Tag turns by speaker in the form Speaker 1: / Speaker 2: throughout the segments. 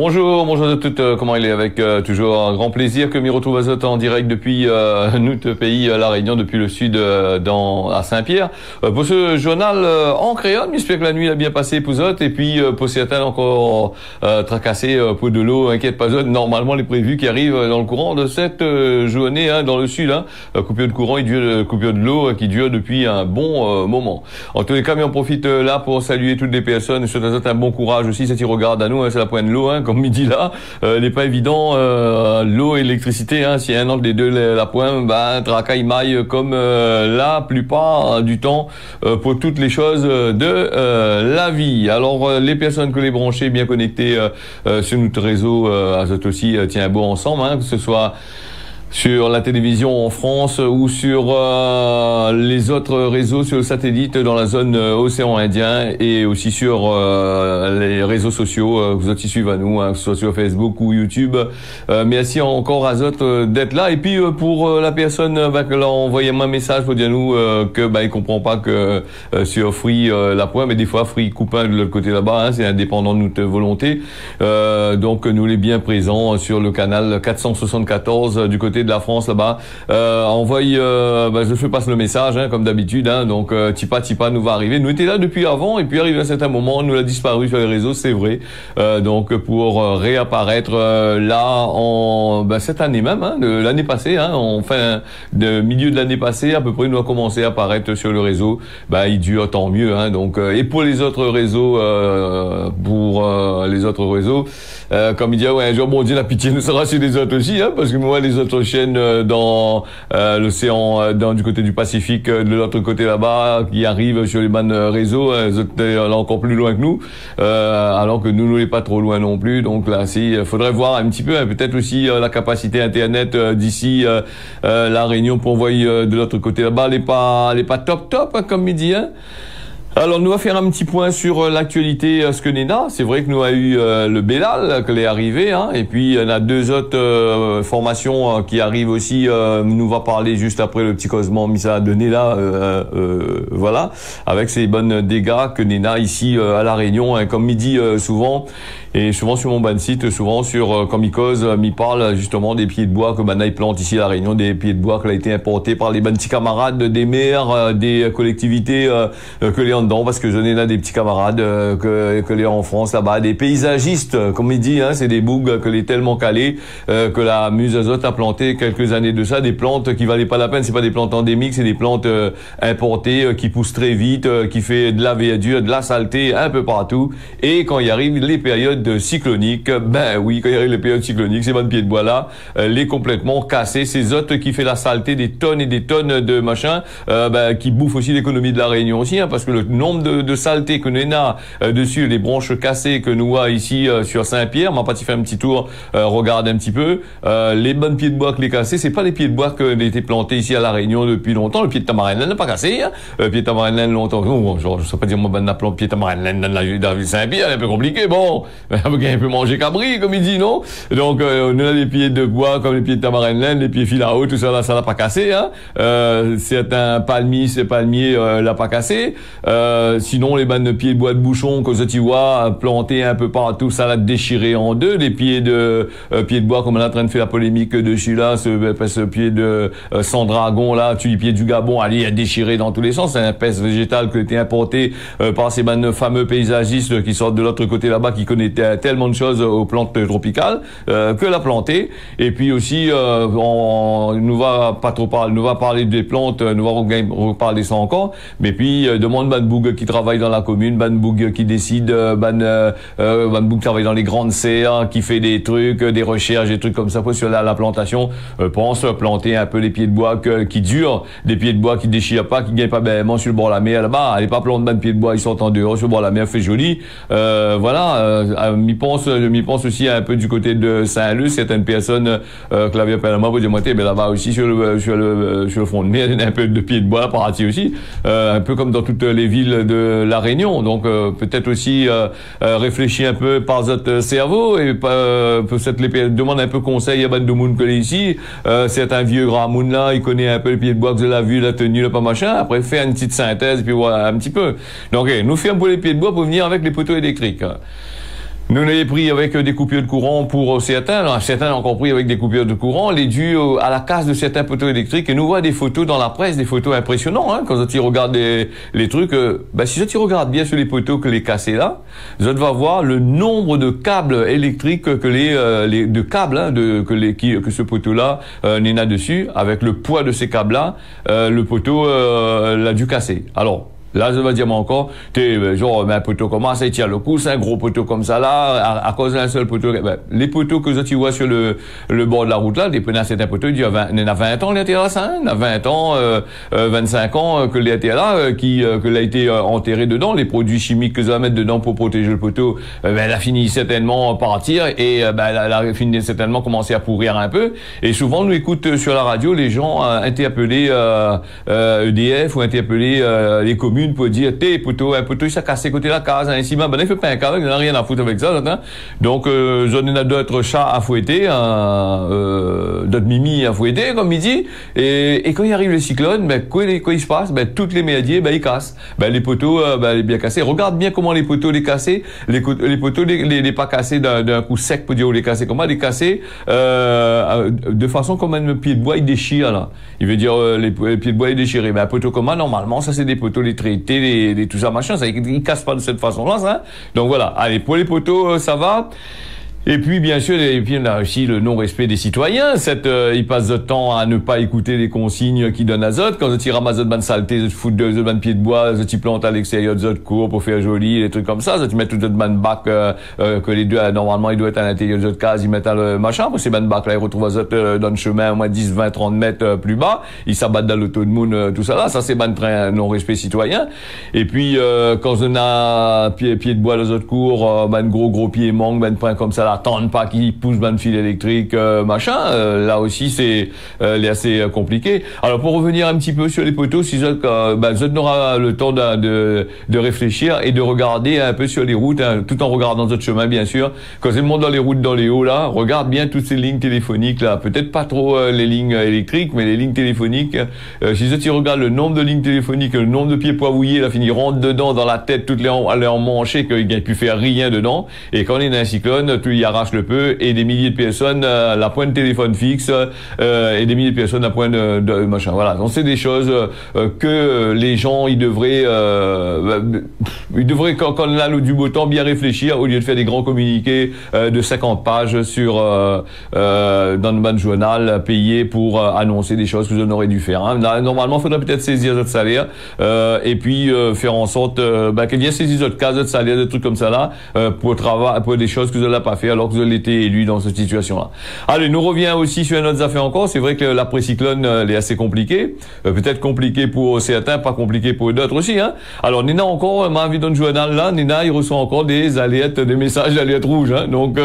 Speaker 1: Bonjour, bonjour à toutes, comment il est avec toujours un grand plaisir que m'y retrouve à Zot en direct depuis notre pays, La Réunion, depuis le sud à Saint-Pierre. Pour ce journal en créole, j'espère que la nuit a bien passé pour Zot et puis pour certains encore tracassés pour de l'eau, inquiète pas Zot, normalement les prévus qui arrivent dans le courant de cette journée dans le sud, coupure de courant et coupure de l'eau qui dure depuis un bon moment. En tous les cas, on profite là pour saluer toutes les personnes et souhaiter à Zot un bon courage aussi, si tu regardes à nous, c'est la pointe de l'eau, comme midi là, n'est pas évident, l'eau et l'électricité, si un entre les deux la pointe, tracaille maille comme la plupart du temps pour toutes les choses de la vie. Alors les personnes que les branchées bien connectées sur notre réseau Azot aussi tient beau ensemble, que ce soit sur la télévision en France ou sur les autres réseaux sur le satellite dans la zone océan Indien et aussi sur les réseaux sociaux, vous aussi suivez à nous, que ce soit sur Facebook ou YouTube. Merci encore à Azot d'être là. Et puis pour la personne qui l'a envoyé un message pour dire nous que il comprend pas que sur Free la pointe, mais des fois Free coupe de l'autre côté là-bas, c'est indépendant de notre volonté. Donc nous les bien présents sur le canal 474 du côté de la France là-bas. Je fais passer le message comme d'habitude, donc Tipa nous va arriver. Nous étions là depuis avant et puis arrivé à un certain moment, nous a disparu sur les réseaux, c'est vrai. Donc pour réapparaître là en cette année même, de l'année passée, enfin de milieu de l'année passée à peu près, nous a commencé à apparaître sur le réseau. Il dure tant mieux, donc et pour les autres réseaux, comme il dit un jour bon Dieu la pitié nous sera sur les autres aussi, parce que moi les autres chaînes dans l'océan, du côté du Pacifique, de l'autre côté là-bas, qui arrivent sur les bonnes réseaux, là encore plus loin que nous, alors que nous n'est pas trop loin non plus. Donc là, faudrait voir un petit peu, peut-être aussi la capacité internet d'ici la Réunion pour envoyer de l'autre côté là-bas, elle est pas top comme il dit. Alors, nous va faire un petit point sur l'actualité Skenena. C'est vrai que nous a eu le Bélal, qui est arrivé, et puis il y en a deux autres formations qui arrivent aussi. Nous va parler juste après le petit causement mis à donner là, voilà, avec ces bonnes dégâts que Nena ici à la Réunion, comme il dit souvent. Et souvent sur mon ban site, souvent sur comme il cause, il parle justement des pieds de bois que il plante ici à la Réunion, des pieds de bois qui ont été importés par les petits camarades des maires, des collectivités que les en dedans, parce que je n'ai là des petits camarades que les en France là-bas, des paysagistes, comme il dit, c'est des bougs que les tellement calés que la Muse Azot a planté quelques années de ça, des plantes qui valaient pas la peine, c'est pas des plantes endémiques, c'est des plantes importées qui poussent très vite, qui fait de la verdure, de la saleté un peu partout. Et quand il arrive les périodes cycloniques, quand il arrive les périodes cycloniques, ces bonnes pieds de bois là, les complètement cassés, ces autres qui fait la saleté des tonnes et des tonnes de machins, qui bouffent aussi l'économie de la Réunion aussi, parce que le nombre de saletés que nous a dessus, les branches cassées que nous a ici sur Saint-Pierre, m'a pas fait un petit tour, regarde un petit peu, les bonnes pieds de bois que les cassés, c'est pas les pieds de bois qui ont été plantés ici à la Réunion depuis longtemps. Le pied de tamarin n'a pas cassé, le pied de tamarin longtemps. Je sais pas dire moi la plante pied de tamarin dans la ville Saint-Pierre, c'est un peu compliqué, bon. Un peu manger cabri, comme il dit, non? Donc, on a les pieds de bois, comme les pieds de tamarin les pieds fil à haut, tout ça, là, ça l'a pas cassé, certains palmiers, l'a pas cassé. Sinon, les bandes de pieds de bois de bouchon, que tu vois, plantés un peu partout, ça l'a déchiré en deux. Les pieds de bois, comme on est en train de faire la polémique dessus, là, ce pied de sans dragon, là, les pieds du Gabon, allez, il a déchiré dans tous les sens. C'est un peste végétale qui a été importé par ces bandes fameux paysagistes qui sortent de l'autre côté là-bas, qui connaissent tellement de choses aux plantes tropicales que la planter. Et puis aussi nous va parler des plantes, nous va reparler ça encore, mais puis demande Banboug qui travaille dans la commune, Banboug qui décide, Banboug qui travaille dans les grandes serres, qui fait des trucs, des recherches, des trucs comme ça pour sur la plantation, pense planter un peu les pieds de bois qui durent, des pieds de bois qui déchirent pas, qui gagnent pas bellement sur le bord de la mer là-bas, allez pas planter de pieds de bois, ils sont en dehors sur le bord de la mer, fait joli, m'y pense aussi un peu du côté de Saint-Luc, certaines personnes que l'avaient appelé à moi pour dire moi là-bas aussi sur le front de mer, il y a un peu de pieds de bois par ici aussi, un peu comme dans toutes les villes de la Réunion. Donc peut-être aussi réfléchir un peu par votre cerveau et peut-être les demande un peu conseil à ban de monde que les ici, certains vieux grands monde là, il connaît un peu les pieds de bois que vous avez vu, la tenue, le pas machin, après faire une petite synthèse puis voilà un petit peu. Donc nous faisons un peu les pieds de bois pour venir avec les poteaux électriques. Nous, on est pris avec des coupures de courant pour certains. Certains ont encore pris avec des coupures de courant. Les dus à la casse de certains poteaux électriques. Et nous voit des photos dans la presse, des photos impressionnantes. Hein, quand tu regardes les trucs, si tu regardes bien sur les poteaux que les cassés là, tu vas voir le nombre de câbles électriques que de câbles hein, que ce poteau là n'est là dessus. Avec le poids de ces câbles là, le poteau l'a dû casser. Alors. Là, je vais dire moi encore, un poteau comme ça, il tient le coup, c'est un gros poteau comme ça là, à cause d'un seul poteau. Les poteaux que tu vois sur le bord de la route là, dépendant c'est un poteau, il y a 20 ans, il était là, ça, hein, 20 ans, 25 ans, que il était là, que l'a été enterré dedans, les produits chimiques que ça va mettre dedans pour protéger le poteau, elle a fini certainement par partir et, elle a fini certainement commencé à pourrir un peu. Et souvent, nous écoute sur la radio, les gens, interpeller, EDF ou interpeller, les communes pour dire un poteau il s'est cassé côté la case, un ciment, il fait pas un câble, il n'a rien à foutre avec ça, hein. Donc j'en ai d'autres chats à fouetter, d'autres mimi à fouetter, comme il dit, et quand il arrive le cyclone, quoi il se passe, toutes les merdiers, ils cassent. Les poteaux, les bien cassés. Regarde bien comment les poteaux les cassés, les poteaux les pas cassés d'un coup sec pour dire où les casser, comment les casser, de façon comme un pied de bois il déchire, là. Il veut dire, les pieds de bois ils déchirent. Un poteau comme ça, normalement, ça c'est des poteaux les traités, tout ça, machin, ça, ils cassent pas de cette façon-là, ça. Donc voilà. Allez, pour les poteaux, ça va. Et puis, bien sûr, on a aussi le non-respect des citoyens. Ils passent de temps à ne pas écouter les consignes qui donnent azote. Quand tu ramasses de bonnes saletés, de foutre de bonnes pieds de bois, tu plantes à l'extérieur de cours pour faire joli, des trucs comme ça. Tu mets tout de bonnes bacs, que les deux, normalement, ils doivent être à l'intérieur de case, ils mettent à le machin. Pour ces bonnes bacs là, ils retrouvent azote dans le chemin, au moins 10, 20, 30 mètres plus bas. Ils s'abattent dans l'auto de moon, tout ça là. Ça, c'est ban train non-respect citoyen. Et puis, quand on a pied de bois dans autres cours, gros pieds manque, pain comme ça, attendent pas qu'ils poussent le fil électrique, machin. Là aussi, c'est assez compliqué. Alors, pour revenir un petit peu sur les poteaux, si vous aura le temps de réfléchir et de regarder un peu sur les routes, hein, tout en regardant votre chemin, bien sûr. Quand c'est le monde dans les routes, dans les hauts, là, regarde bien toutes ces lignes téléphoniques, là. Peut-être pas trop les lignes électriques, mais les lignes téléphoniques. Si tu regardes le nombre de lignes téléphoniques, le nombre de pieds poivrouillés, là, ils rentrent dedans, dans la tête, toutes les emmanchées, qu'il n'y a pu faire rien dedans. Et quand on est dans un cyclone, tout y arrache le peu, et des milliers de personnes à la pointe de téléphone fixe, et des milliers de personnes à pointe de machin. Voilà. Donc c'est des choses que les gens, ils devraient quand on a du beau temps, bien réfléchir, au lieu de faire des grands communiqués de 50 pages sur dans le ban journal payé pour annoncer des choses que vous en aurez dû faire. Hein. Là, normalement, il faudrait peut-être saisir votre salaire et puis faire en sorte qu'il y ait saisi votre cas, votre salaire, des trucs comme ça là, pour des choses que vous n'avez pas fait alors que vous avez été élu dans cette situation-là. Allez, nous revient aussi sur une autre affaire encore. C'est vrai que l'après-cyclone est assez compliqué. Peut-être compliqué pour certains, pas compliqué pour d'autres aussi. Hein. Alors, Nina encore, ma vie dans le journal là, Nina, il reçoit encore des alertes, des messages d'alerte rouge. Hein. Donc,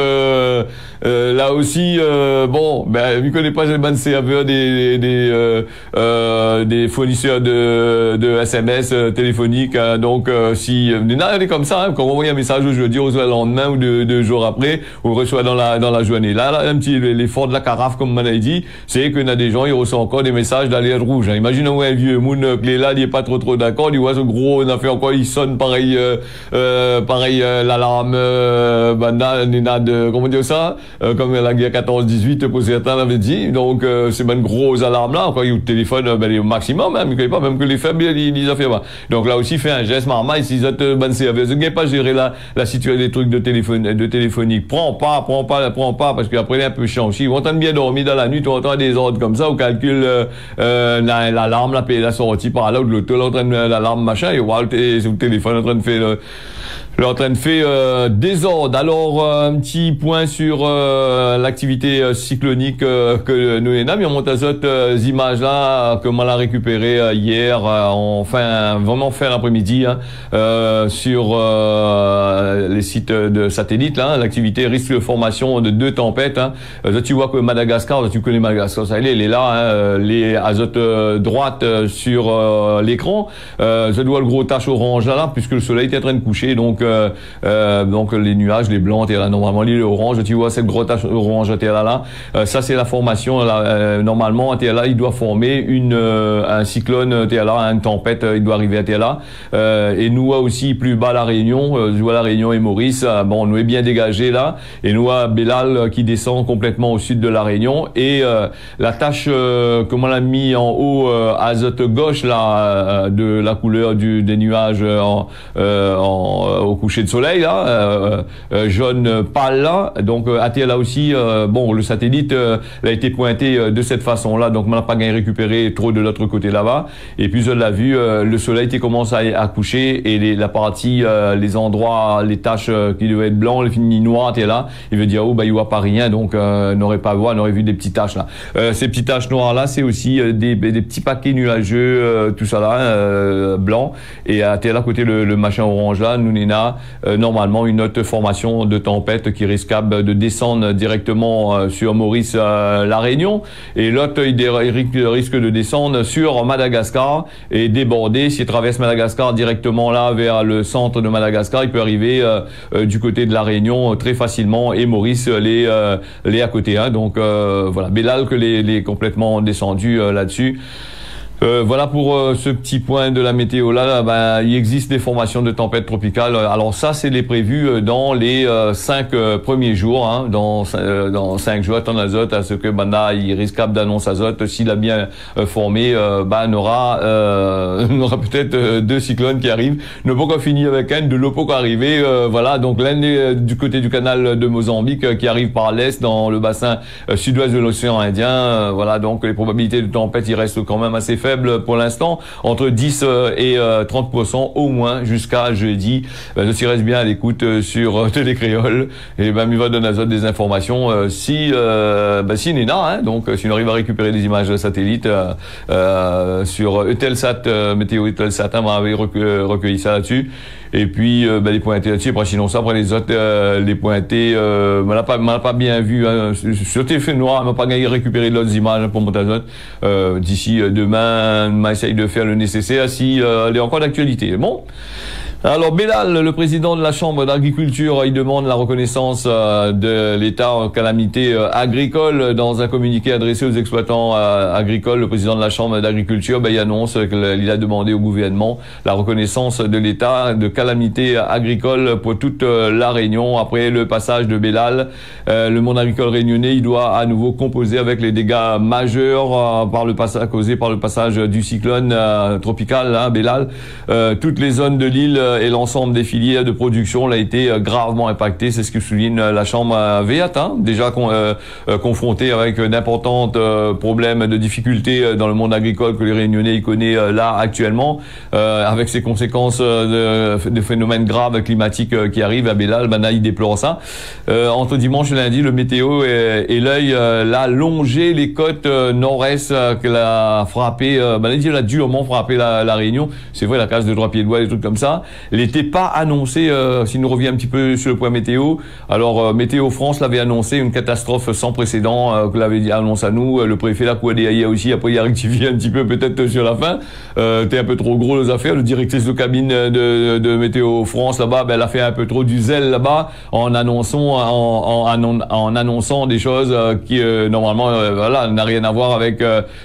Speaker 1: là aussi, vu qu'on n'est pas les bonnes serveurs des fournisseurs de SMS téléphoniques. Hein. Donc, si Nina, elle est comme ça, hein, quand on envoie un message aujourd'hui, on reçoit le lendemain ou deux jours après, on reçoit dans la journée. Là, un petit l'effort de la carafe, comme on a dit, c'est qu'il y a des gens, ils reçoivent encore des messages d'alerte rouge. Hein. Imaginons un vieux moun qui est là, il est pas trop d'accord, il voit ce gros, on a fait encore, il sonne pareil, l'alarme, comment dire ça, comme la guerre 14-18 pour certains l'avaient dit. Donc, c'est une grosse alarme là, encore, il y a le téléphone, au maximum, hein, mais pas, même que les faibles, ils ont fait pas. Donc là aussi, fait un geste marmaille, s'ils ont bonne service. Vous n'avez pas géré la situation des trucs de téléphonique. Prends pas, parce qu'après, il est un peu chiant aussi. Ils vont entendre bien dormir dans la nuit, tu entends des ordres comme ça, on calcule, l'alarme, la sortie par là, ou de l'auto, l'alarme, machin, et voilà, c'est le téléphone en train de faire, désordre. Alors, un petit point sur l'activité cyclonique que nous avons. Mais on monte à cette images là que on a récupéré hier, vraiment fin l'après-midi, hein, sur les sites de satellites. Là, l'activité risque de formation de 2 tempêtes. Hein. Tu vois que Madagascar, tu connais Madagascar, ça, elle est là, hein, les azotes droite sur l'écran. Je vois le gros tache orange là, puisque le soleil est en train de coucher. Donc donc les nuages, les blancs, là normalement l'île orange, tu vois cette grotte orange là, ça c'est la formation là, normalement là il doit former un cyclone là, une tempête, il doit arriver à là, et nous aussi plus bas la Réunion, je vois la Réunion et Maurice, bon nous est bien dégagé là, et nous à Bellal qui descend complètement au sud de la Réunion, et la tache comme on l'a mis en haut azote gauche là, de la couleur des nuages au coucher de soleil là, jaune pâle là, donc là aussi, bon le satellite a été pointé de cette façon là, donc on n'a pas gagné récupérer trop de l'autre côté là-bas, et puis je l'ai vu, le soleil commence à coucher, et la partie, les endroits, les taches qui devaient être blancs, les finis noirs, là, il veut dire oh bah il voit pas rien, donc n'aurait pas vu, on aurait vu des petites taches là. Ces petites taches noires là, c'est aussi des petits paquets nuageux, tout ça là, blanc, et à côté le machin orange là, nous n'ena normalement une autre formation de tempête qui risque de descendre directement sur Maurice, la Réunion, et l'autre il risque de descendre sur Madagascar et déborder. S'il traverse Madagascar directement là vers le centre de Madagascar, il peut arriver du côté de la Réunion très facilement, et Maurice les à côté, hein. Donc voilà, Bellal que les complètement descendu là-dessus. Voilà pour ce petit point de la météo là. Ben, il existe des formations de tempêtes tropicales. Alors ça, c'est les prévus dans les 5 premiers jours, hein, dans 5 jours en azote, à ce que Banda il risque d'annonce azote. S'il a bien formé, on aura peut-être 2 cyclones qui arrivent. Ne pas qu'on finisse avec un de l'eau pour arriver. Voilà, donc l'un du côté du canal de Mozambique qui arrive par l'est dans le bassin sud-ouest de l'océan Indien. Voilà, donc les probabilités de tempête, il restent quand même assez faible pour l'instant, entre 10 et 30% au moins jusqu'à jeudi. Je s'y reste bien à l'écoute sur Télé Créole, et ben il va donner des informations si Nena, hein, donc si on arrive à récupérer des images de satellite sur Eutelsat, météo Eutelsat, on avait recueilli ça là-dessus. Et puis les pointer là-dessus, après sinon ça, après les autres les pointer, on n'a pas bien vu, hein, sur téléphone noir, on n'a pas gagné récupérer d'autres images pour monter d'ici demain, on essaye de faire le nécessaire si elle est encore d'actualité. Bon. Alors Bellal, le président de la Chambre d'agriculture, il demande la reconnaissance de l'État en calamité agricole. Dans un communiqué adressé aux exploitants agricoles, le président de la Chambre d'agriculture, il annonce qu'il a demandé au gouvernement la reconnaissance de l'État de calamité agricole pour toute la Réunion. Après le passage de Bellal, le monde agricole réunionnais, il doit à nouveau composer avec les dégâts majeurs causés par le passage du cyclone tropical, hein, Bellal. Toutes les zones de l'île et l'ensemble des filières de production a été gravement impacté. C'est ce que souligne la Chambre VEAT, hein, déjà confrontée avec d'importants problèmes de difficultés dans le monde agricole que les Réunionnais connaissent là actuellement, avec ses conséquences de phénomènes graves climatiques qui arrivent à Bellal. Il déplore ça. Entre dimanche et lundi, le météo et l'œil l'a longé les côtes nord-est qu'elle a frappé. Il a durement frappé la Réunion. C'est vrai, la casse de 3 pieds de bois, des trucs comme ça. N'était pas annoncé, si nous revient un petit peu sur le point météo. Alors, Météo France l'avait annoncé, une catastrophe sans précédent, que l'avait annoncé à nous. Le préfet l'a couadé aussi, après il a rectifié un petit peu peut-être sur la fin. T'es un peu trop gros les affaires. Le directrice de cabine de Météo France là-bas, elle a fait un peu trop du zèle là-bas en annonçant des choses qui normalement voilà, n'a rien à voir avec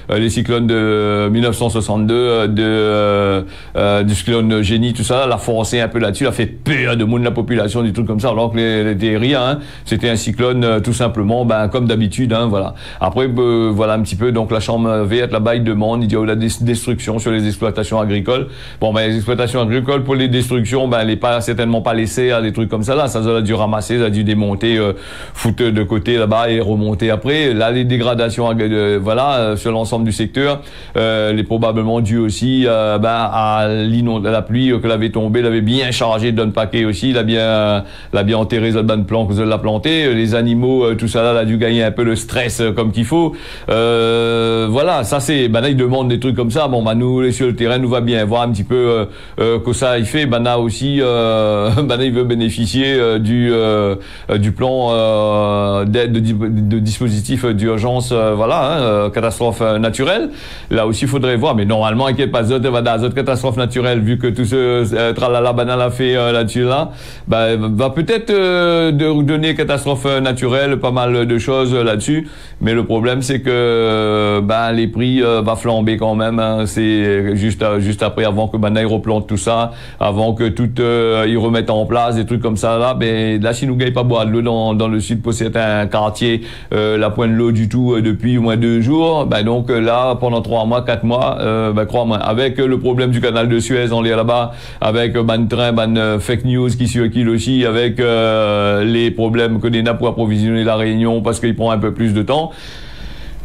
Speaker 1: les cyclones de 1962, du cyclone Génie, tout ça. La forcé un peu là-dessus, a fait peur de monde la population, des trucs comme ça, alors que les rien, hein. C'était un cyclone tout simplement, comme d'habitude, hein, voilà. Après, voilà un petit peu, donc la Chambre verte là-bas, il demande, il dit la destruction sur les exploitations agricoles. Bon, les exploitations agricoles, pour les destructions, elle n'est pas certainement pas laissée à des trucs comme ça là, ça a dû ramasser, ça a dû démonter, foutre de côté là-bas et remonter après. Là, les dégradations, voilà, sur l'ensemble du secteur, les probablement dues aussi, à la pluie que l'avait tombé, il avait bien chargé d'un paquet aussi, il a bien enterré dans le plan que vous l'a planté, les animaux, tout ça là, a dû gagner un peu le stress comme qu'il faut. Voilà, ça c'est, là il demande des trucs comme ça. Bon, nous sur le terrain, nous va bien voir un petit peu que ça il fait. Là aussi, il veut bénéficier du plan d'aide de dispositif d'urgence, voilà, catastrophe naturelle. Là aussi, il faudrait voir, mais normalement, il n'y a pas d'autres catastrophes naturelles vu que tout ce tralala banal a fait là-dessus là, va peut-être donner catastrophe naturelle, pas mal de choses là-dessus. Mais le problème c'est que les prix va flamber quand même. Hein. C'est juste après, avant que ils replante tout ça, avant que tout ils remettent en place des trucs comme ça là. Là, si nous gagnons pas boire de l'eau dans le sud pour certains quartiers, la pointe de l'eau du tout depuis au moins 2 jours. Donc là, pendant 3 mois, 4 mois, crois-moi, avec le problème du canal de Suez en l'air là-bas, avec train, fake news qui circulent aussi, avec les problèmes que des nappes pour approvisionner la Réunion parce qu'il prend un peu plus de temps.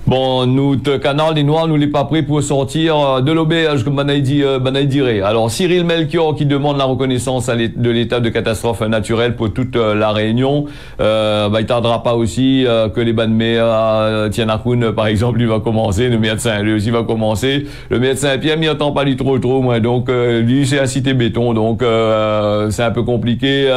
Speaker 1: Bon, nous, canal des Noirs, nous l'est pas prêt pour sortir de l'auberge, comme Banaï dirait. Alors, Cyril Melchior, qui demande la reconnaissance de l'état de catastrophe naturelle pour toute la Réunion, il tardera pas aussi que les bandes maires, Tianakoun, par exemple, il va commencer, le maire de Saint-Leu aussi va commencer. Le maire de Saint-Pierre m'y attend pas lui trop, moi. Donc, lui, c'est un cité béton, donc, c'est un peu compliqué,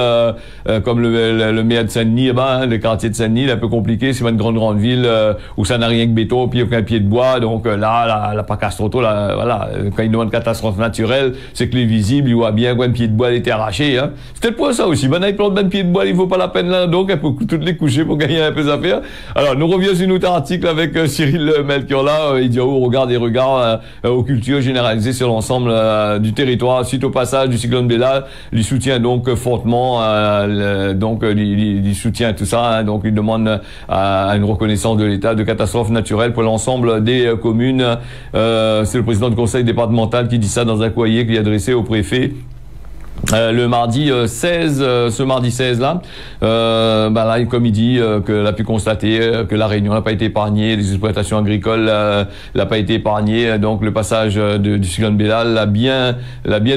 Speaker 1: comme le maire de Saint-Denis, le quartier de Saint-Denis, il est un peu compliqué, c'est pas une grande ville, où ça n'a rien que béton, puis aucun pied de bois, donc là, la Pacastroto, là, voilà, quand il demande catastrophe naturelle, c'est que les visibles, il voit bien qu'un pied de bois a été arraché, hein. C'était pour ça aussi, il plante un pied de bois, il vaut pas la peine là, donc, il faut toutes les coucher pour gagner un peu d'affaires. Alors, nous revenons sur notre article avec Cyril Melchior là, il dit, regarde aux cultures généralisées sur l'ensemble du territoire, suite au passage du cyclone Bella, il soutient donc fortement, il soutient tout ça, hein, donc il demande à une reconnaissance de l'état de catastrophe naturelle pour l'ensemble des communes. C'est le président du conseil départemental qui dit ça dans un courrier qu'il a adressé au préfet. Le mardi 16, ce mardi 16 là, là, comme il dit, que l'a pu constater que la Réunion n'a pas été épargnée, les exploitations agricoles n'a pas été épargnée, donc le passage du cyclone Bella l'a bien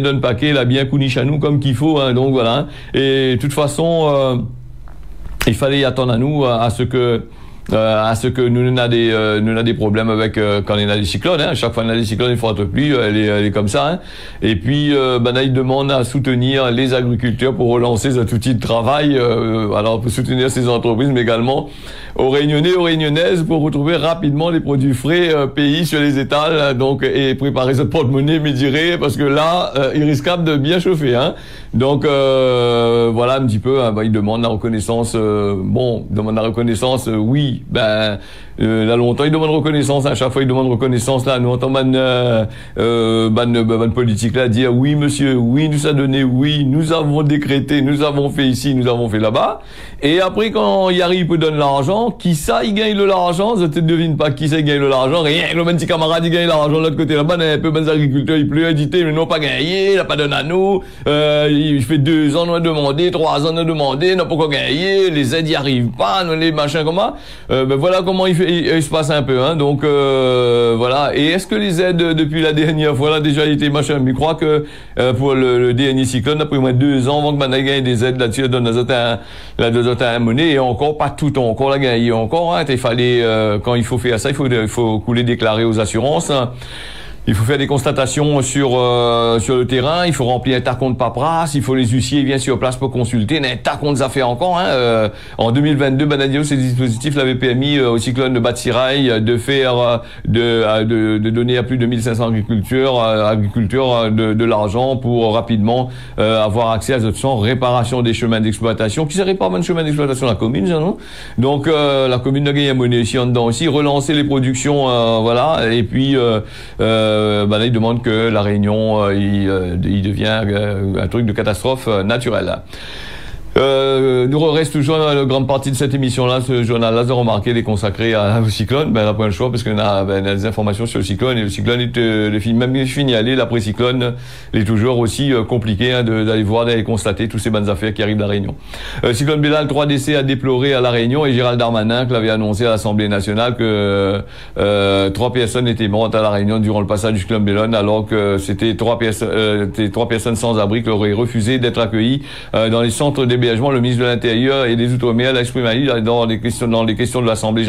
Speaker 1: donné paquet, l'a bien couniche à nous comme qu'il faut, hein, donc voilà. Hein. Et de toute façon, il fallait y attendre à nous à ce que nous avons des problèmes avec quand il y a des cyclones, hein. Chaque fois qu'il y a des cyclones, il faut être pluie, elle est comme ça, hein. Et puis là, il demande à soutenir les agriculteurs pour relancer cet outil de travail, alors pour soutenir ces entreprises, mais également aux Réunionnais, aux Réunionnaises pour retrouver rapidement les produits frais pays sur les étals, donc et préparer ce porte-monnaie médiré parce que là il risquable de bien chauffer, hein. Donc voilà un petit peu, hein, il demande la reconnaissance, oui. Là longtemps il demande reconnaissance, à chaque fois il demande reconnaissance, là nous entendons ban politique là dire oui monsieur, oui nous a donné, oui nous avons décrété, nous avons fait ici, nous avons fait là-bas, et après quand il arrive il donne l'argent, qui ça il gagne l'argent, je te devine pas qui ça il gagne l'argent, rien, le petit camarade il gagne l'argent de l'autre côté là-bas, un peu les agriculteurs il pleut édité, mais non pas gagné, il n'a pas donné à nous, il fait 2 ans on a demandé, 3 ans on a demandé, n'a pas encore gagné, les aides y arrivent pas, les machins comment. Voilà comment il se passe un peu, hein. Donc voilà. Et est-ce que les aides depuis la dernière fois là déjà été machin, mais je crois que pour le dernier cyclone après au moins 2 ans avant que on ait gagné des aides là-dessus, donne la deux monnaie et encore pas tout encore la gagné encore, hein. Il fallait quand il faut faire ça, il faut couler déclarer aux assurances, hein. Il faut faire des constatations sur le terrain, il faut remplir un tas de paperasse, il faut les huissiers viennent sur place pour consulter, un tas de affaires encore, hein. En 2022, Banadio, ces dispositifs l'avaient permis au cyclone de Batsirai de faire de donner à plus de 1500 agriculteurs de l'argent pour rapidement avoir accès à cette réparation des chemins d'exploitation, qui serait pas un chemin d'exploitation de la commune, ça, non? Donc la commune de Gagnon ici en dedans aussi, relancer les productions, voilà, et puis là, il demande que la Réunion, il devient un truc de catastrophe naturelle. Nous reste toujours une grande partie de cette émission-là, ce journal-là, de remarquer les consacrés au cyclone. On n'a pas le choix parce qu'on a des informations sur le cyclone et le cyclone même fini l'après-cyclone, il est toujours aussi compliqué, hein, d'aller voir, d'aller constater toutes ces bonnes affaires qui arrivent de la Réunion. Cyclone Bella, le 3 décès à déplorer à la Réunion et Gérald Darmanin qui l'avait annoncé à l'Assemblée nationale que 3 personnes étaient mortes à la Réunion durant le passage du cyclone Bella, alors que c'était 3 personnes sans abri qui auraient refusé d'être accueillies dans les centres d'hébergement l'hébergement, le ministre de l'Intérieur et des Outre-mer l'a exprimé dans les questions de l'Assemblée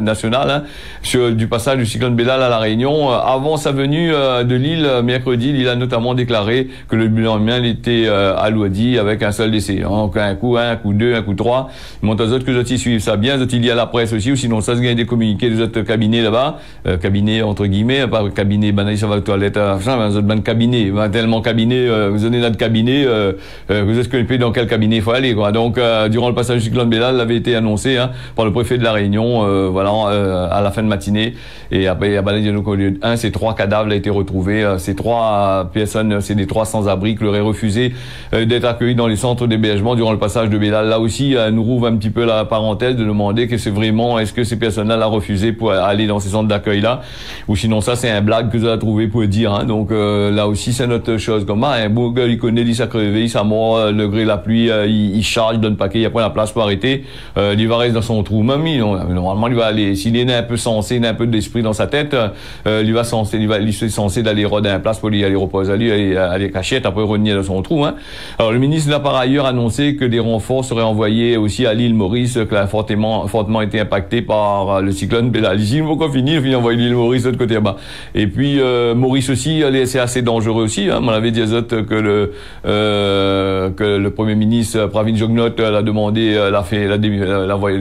Speaker 1: nationale, hein, sur du passage du cyclone Bellal à la Réunion. Avant sa venue de l'île mercredi, il a notamment déclaré que le bilan humain était alourdi avec un seul décès. Donc un coup 1, un coup 2, un coup 3. Monte aux autres que je suivent ça bien, il y a la presse aussi, ou sinon ça se gagne des communiqués des autres cabinets là-bas, cabinets entre guillemets, pas cabinet banal, ça va aux toilettes, un autre cabinet, tellement cabinet, vous avez notre cabinet, vous êtes connaissez dans quel cabinet il faut aller, quoi. Donc durant le passage du cyclone Bellal, il avait été annoncé par le préfet de la Réunion, à la fin de matinée. Et après, à Banay-Dionoko, ces 3 cadavres ont été retrouvés. Ces 3 personnes, c'est des 3 sans-abri qui leur auraient refusé d'être accueillis dans les centres d'hébergement durant le passage de Bellal. Là aussi, nous rouvre un petit peu la parenthèse de demander que c'est vraiment, est-ce que ces personnes-là l'ont refusé pour aller dans ces centres d'accueil-là, ou sinon ça c'est un blague que vous avez trouvé pour dire. Hein. Donc là aussi c'est notre chose. Comme un beau gars, il connaît, il s'est crevé, il s'est mort, le gré, la pluie, il charge, il donne paquet, il a pas la place pour arrêter. Il va rester dans son trou. Même normalement il va aller, s'il est un peu sensé, il a un peu d'esprit dans sa tête, il est censé d'aller roder un place pour lui aller reposer, aller cachette, après revenir dans son trou. Hein. Alors le ministre a par ailleurs annoncé que des renforts seraient envoyés aussi à l'île Maurice, qui a fortement été impacté par le cyclone Bellal. Ici, il faut qu'on finisse, il envoie l'île Maurice de l'autre côté là-bas. Et puis Maurice aussi, c'est assez dangereux aussi. Hein. On avait dit que le Premier ministre Pravin Jugnauth l'a demandé, l'a envoyé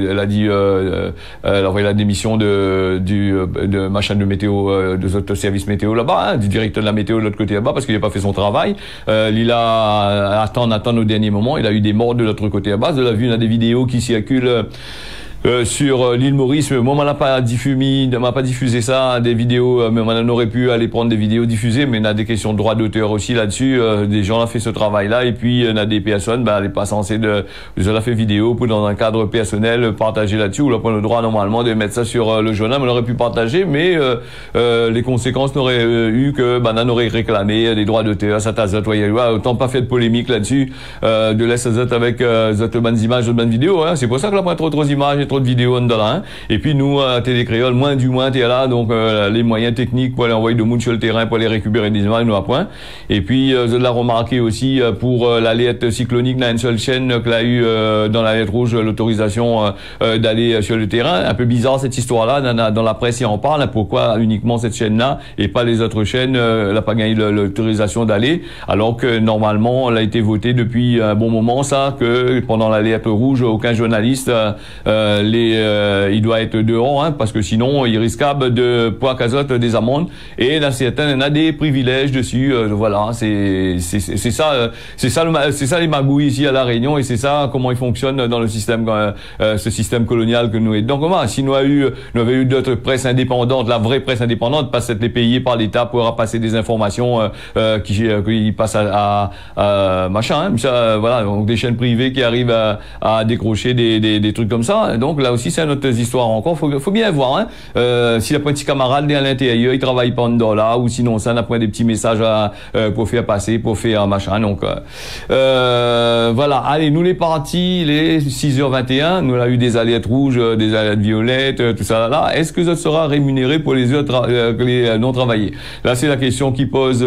Speaker 1: la démission de machin de météo, de notre service météo là-bas, hein, du directeur de la météo de l'autre côté là-bas, parce qu'il n'a pas fait son travail. Il a attendre au dernier moment. Il a eu des morts de l'autre côté là-bas. Vous l'avez vu, il y a des vidéos qui circulent sur l'île Maurice. Moi, on m'a pas diffusé ça, des vidéos, mais on aurait pu aller prendre des vidéos diffusées, mais on a des questions de droit d'auteur aussi là-dessus. Des gens ont fait ce travail-là, et puis on a des personnes, elle n'est pas censée ils ont fait vidéo pour dans un cadre personnel partager là-dessus, ou là pour le droit normalement de mettre ça sur le journal. On aurait pu partager, mais les conséquences n'auraient eu que on aurait réclamé des droits d'auteur, ça t'a autant pas fait de polémique là-dessus, de laisser ça avec d'autres bonnes images, d'autres bonnes vidéos. Hein. C'est pour ça que là, on a trop images et trop de vidéos dedans, hein. Et puis nous, à Télé Créole, moins t'es là, donc les moyens techniques pour aller envoyer de monde sur le terrain pour aller récupérer des images, nous à point. Et puis je l'ai remarqué aussi pour l'alerte cyclonique, dans une seule chaîne qu'il a eu dans l'alerte rouge l'autorisation d'aller sur le terrain. Un peu bizarre cette histoire-là, dans la presse il en parle, hein, pourquoi uniquement cette chaîne-là et pas les autres chaînes, elle n'a pas gagné l'autorisation d'aller, alors que normalement elle a été votée depuis un bon moment, ça, que pendant l'alerte rouge, aucun journaliste il doit être dehors, hein, parce que sinon il risquable de poids cazotte des amendes, et là certains a des privilèges dessus. Voilà, c'est ça les magouilles ici à la Réunion, et c'est ça comment ils fonctionnent dans le système, ce système colonial que nous est. Donc comment si nous avions eu d'autres presse indépendante, la vraie presse indépendante, pas cette les payée par l'État pour passer des informations qui passent à machin, hein, ça, voilà, donc des chaînes privées qui arrivent à décrocher des trucs comme ça. Donc là aussi c'est une autre histoire encore. Faut bien voir, hein. Si la petit camarade est à l'intérieur, il travaille pas en là, ou sinon ça n'a pas des petits messages pour faire passer, pour faire machin. Donc voilà. Allez, nous les partis, les 6h21, nous avons eu des alertes rouges, des alertes violettes, tout ça là. Est-ce que ça sera rémunéré pour les heures les non travaillées? Là c'est la question qui pose,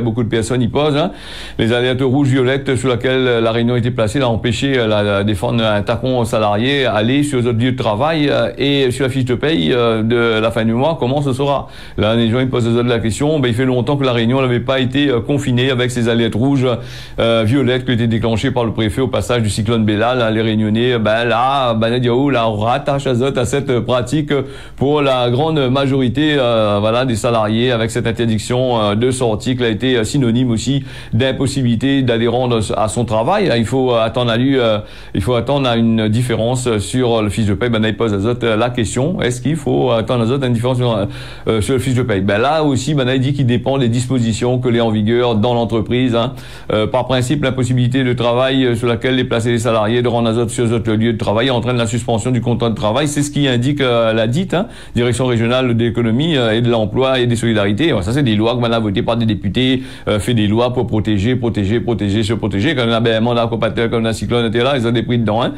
Speaker 1: beaucoup de personnes y posent, hein. Les alertes rouges violettes sur laquelle la Réunion était placée, a empêché la défendre un tacon salarié aller sur les autres lieux de travail, et sur la fiche de paye de la fin du mois, comment ce sera? Là, les gens ils posent la question. Il fait longtemps que la Réunion n'avait pas été confinée avec ces alertes rouges violettes qui ont été déclenchées par le préfet au passage du cyclone Bellal. Hein, les Réunionnais, là, on rattache à cette pratique pour la grande majorité voilà, des salariés, avec cette interdiction de sortie qui a été synonyme aussi d'impossibilité d'aller rendre à son travail. Il faut attendre à une différence sur le fiche de paye. Il pose la question, est-ce qu'il faut attendre une différence sur le fiche de paye? Là aussi, il dit qu'il dépend des dispositions que les en vigueur dans l'entreprise. Hein. Par principe, l'impossibilité de travail sur laquelle les placer les salariés de rendre sur les autres lieux de travail entraîne la suspension du contrat de travail. C'est ce qui indique la dite, hein, Direction régionale de l'économie et de l'emploi et des solidarités. Ça, c'est des lois que maintenant votées par des députés, fait des lois pour protéger, se protéger. Quand on a un mandat compateur, comme un cyclone était là, ils ont des prix dedans. Hein.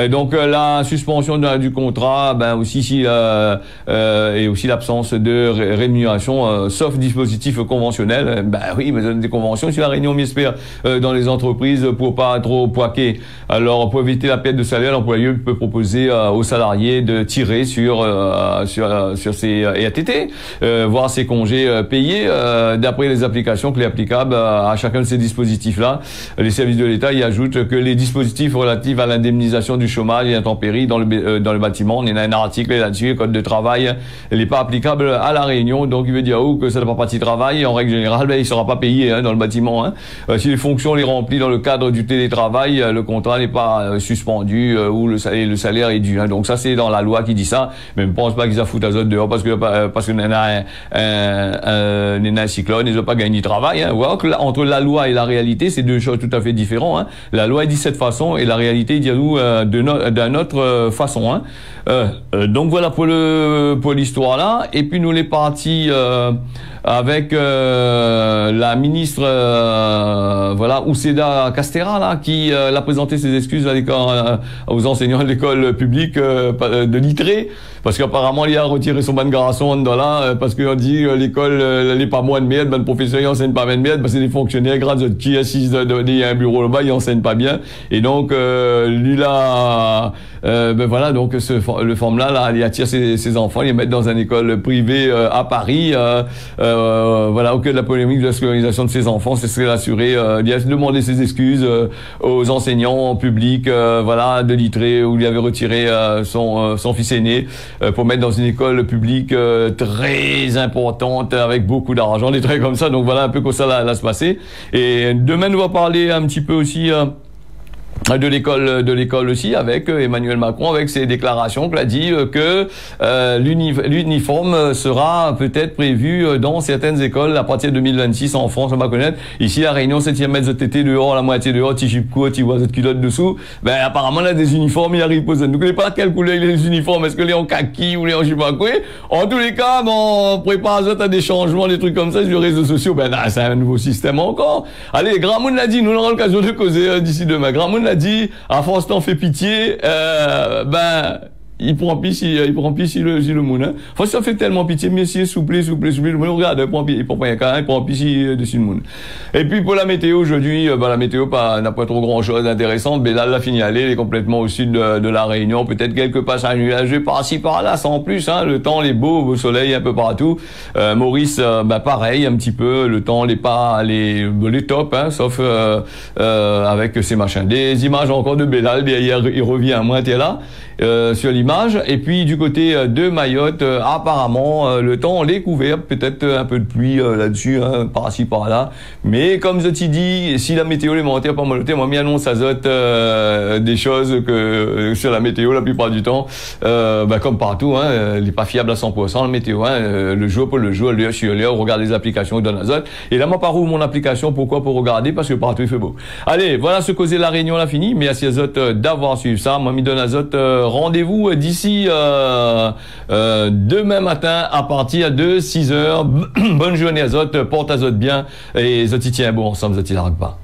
Speaker 1: Donc la suspension suspension du contrat, ben aussi si et aussi l'absence de rémunération, sauf dispositif conventionnel. Ben oui, mais des conventions sur la réunion m'espère dans les entreprises pour pas trop poiquer. Alors pour éviter la perte de salaire, l'employeur peut proposer aux salariés de tirer sur ses RTT, voire ses congés payés d'après les applications clés applicables à chacun de ces dispositifs-là. Les services de l'État y ajoutent que les dispositifs relatifs à l'indemnisation du chômage et intempéries dans le bâtiment, on a un article là-dessus, le code de travail, il n'est pas applicable à la Réunion, donc il veut dire que ça n'a pas partie de travail, en règle générale, ben, il sera pas payé dans le bâtiment. Si les fonctions les remplies dans le cadre du télétravail, le contrat n'est pas suspendu ou le salaire est dû. Donc ça c'est dans la loi qui dit ça, mais je ne pense pas qu'ils a foutu à autres dehors parce que un cyclone, ils n'ont pas gagné de travail. Voilà que entre la loi et la réalité, c'est deux choses tout à fait différentes. La loi dit cette façon et la réalité dit nous d'une autre façon. Donc voilà pour l'histoire là. Et puis nous les partis avec la ministre voilà Ousseda Castera là qui l'a présenté ses excuses aux enseignants de l'école publique de Littré parce qu'apparemment il a retiré son ban garçon dans là parce qu'on dit l'école elle n'est pas moins de merde, ben le professeur il enseigne pas bien de merde parce que c'est des fonctionnaires grades qui assisent il y a un bureau là-bas, il enseigne pas bien et donc lui là ben voilà donc le forme là il attire ses enfants, il les met dans une école privée à Paris voilà au cœur de la polémique de la scolarisation de ses enfants, c'est ce qu'il a assuré il a demandé ses excuses aux enseignants publics voilà de Littré où il avait retiré son fils aîné pour mettre dans une école publique très importante avec beaucoup d'argent, des traits comme ça. Donc voilà un peu comment ça va se passer. Et demain nous va parler un petit peu aussi de l'école aussi avec Emmanuel Macron avec ses déclarations qu'il a dit que l'uniforme sera peut-être prévu dans certaines écoles à partir de 2026 en France, on va connaître. Ici la Réunion 7e mètre de TT dehors, la moitié dehors, petit jupe court, petit voix de culotte dessous. Ben apparemment là des uniformes il arrive pour ça. Donc je ne sais pas quelle couleur les uniformes, est-ce que les en kaki ou les en je sais pas quoi. En tous les cas, on prépare ça à des changements, des trucs comme ça sur les réseaux sociaux. Ben là, c'est un nouveau système encore. Allez, Grand Moun l'a dit, nous aurons l'occasion de causer d'ici demain. Grand Moun l'a dit, à force t'en fait pitié, ben il prend pis si le monde. Faut ça fait tellement pitié, mais si souple, le monde regarde, il prend pas un cas, il prend pis si dessus le monde. Et puis pour la météo aujourd'hui, la météo n'a pas trop grand chose d'intéressant. Bellal l'a fini aller, elle est complètement au sud de la Réunion, peut-être quelques passages nuageux par-ci par-là, sans plus. Le temps est beau soleil un peu partout. Maurice, pareil un petit peu, le temps n'est pas les top, sauf avec ces machins. Des images encore de Bellal, il revient à moins t'es là. Sur l'image, et puis du côté de Mayotte, apparemment le temps l'est couvert, peut-être un peu de pluie là-dessus, par-ci par-là, mais comme je t'ai dit, si la météo élémentaire pas mal, moi m'annonce azote des choses que sur la météo la plupart du temps, comme partout, elle n'est pas fiable à 100% la météo, le jour pour le jour, l'heure sur l'heure, on regarde les applications de l'azote, et là moi par où mon application, pourquoi pour regarder, parce que partout il fait beau. Allez, voilà ce causé la Réunion l'a fini, mais merci azote d'avoir suivi ça, moi m'y donne azote. Rendez-vous d'ici demain matin à partir de 6h. Bonne journée Azote, porte Azote bien et Zoti tient bon ensemble, Zoti la pas.